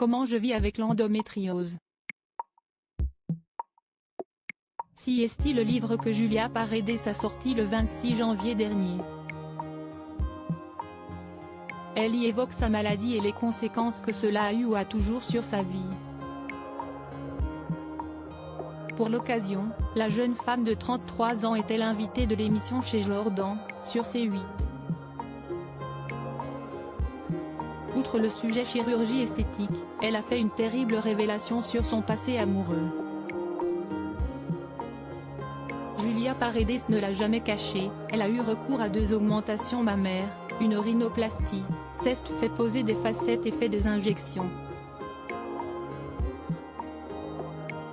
Comment je vis avec l'endométriose. CST, le livre que Julia Paredes a sorti le 26 janvier dernier. Elle y évoque sa maladie et les conséquences que cela a eu ou a toujours sur sa vie. Pour l'occasion, la jeune femme de 33 ans était l'invitée de l'émission chez Jordan, sur C8. Outre le sujet chirurgie esthétique, elle a fait une terrible révélation sur son passé amoureux. Julia Paredes ne l'a jamais caché, elle a eu recours à 2 augmentations mammaires, une rhinoplastie, s'est fait poser des facettes et fait des injections.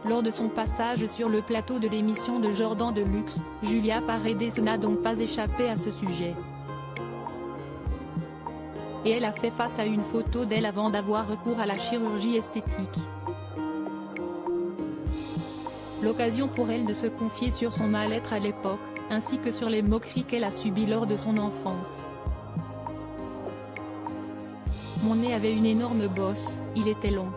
Lors de son passage sur le plateau de l'émission de Jordan de Luxe, Julia Paredes n'a donc pas échappé à ce sujet. Et elle a fait face à une photo d'elle avant d'avoir recours à la chirurgie esthétique. L'occasion pour elle de se confier sur son mal-être à l'époque, ainsi que sur les moqueries qu'elle a subies lors de son enfance. Mon nez avait une énorme bosse, il était long.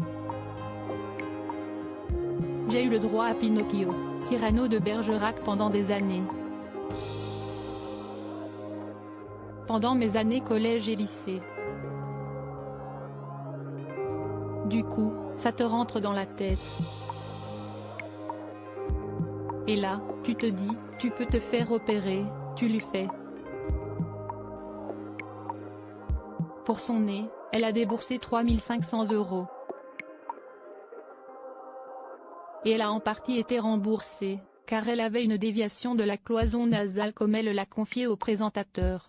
J'ai eu le droit à Pinocchio, Cyrano de Bergerac pendant des années. Pendant mes années collège et lycée. Du coup, ça te rentre dans la tête. Et là, tu te dis, tu peux te faire opérer, tu lui fais. Pour son nez, elle a déboursé 3 500 €. Et elle a en partie été remboursée, car elle avait une déviation de la cloison nasale comme elle l'a confié au présentateur.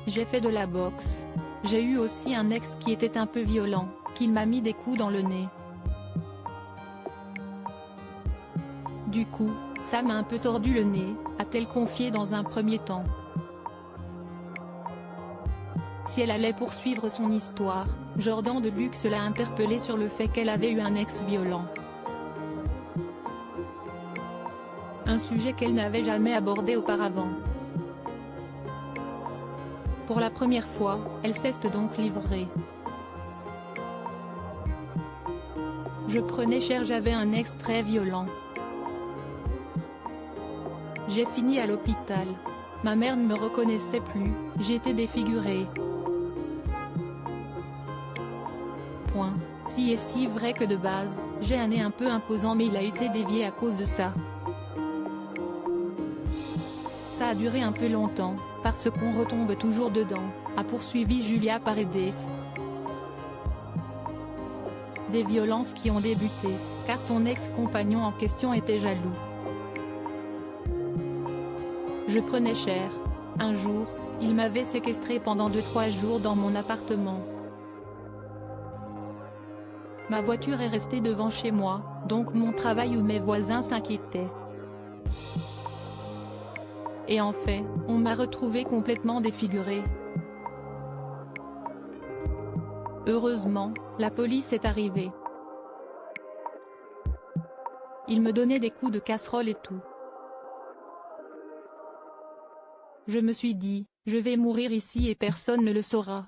J'ai fait de la boxe. J'ai eu aussi un ex qui était un peu violent, qui m'a mis des coups dans le nez. Du coup, ça m'a un peu tordu le nez, a-t-elle confié dans un premier temps. Si elle allait poursuivre son histoire, Jordan de Luxe l'a interpellée sur le fait qu'elle avait eu un ex violent. Un sujet qu'elle n'avait jamais abordé auparavant. Pour la première fois, elle s'est donc livrée. Je prenais cher, j'avais un ex très violent. J'ai fini à l'hôpital. Ma mère ne me reconnaissait plus, j'étais défigurée. Point. Si est-il vrai que de base, j'ai un nez un peu imposant mais il a été dévié à cause de ça. Ça a duré un peu longtemps, parce qu'on retombe toujours dedans, a poursuivi Julia Paredes. Des violences qui ont débuté, car son ex-compagnon en question était jaloux. Je prenais cher. Un jour, il m'avait séquestré pendant 2-3 jours dans mon appartement. Ma voiture est restée devant chez moi, donc mon travail ou mes voisins s'inquiétaient. Et en fait, on m'a retrouvée complètement défigurée. Heureusement, la police est arrivée. Ils me donnaient des coups de casserole et tout. Je me suis dit, je vais mourir ici et personne ne le saura.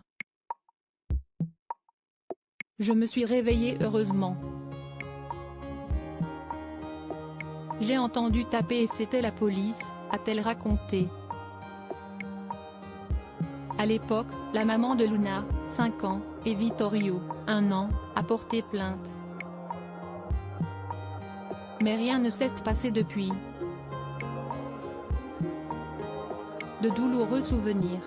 Je me suis réveillée heureusement. J'ai entendu taper et c'était la police, a-t-elle raconté. À l'époque, la maman de Luna, 5 ans, et Vittorio, 1 an, a porté plainte. Mais rien ne s'est passé depuis. De douloureux souvenirs.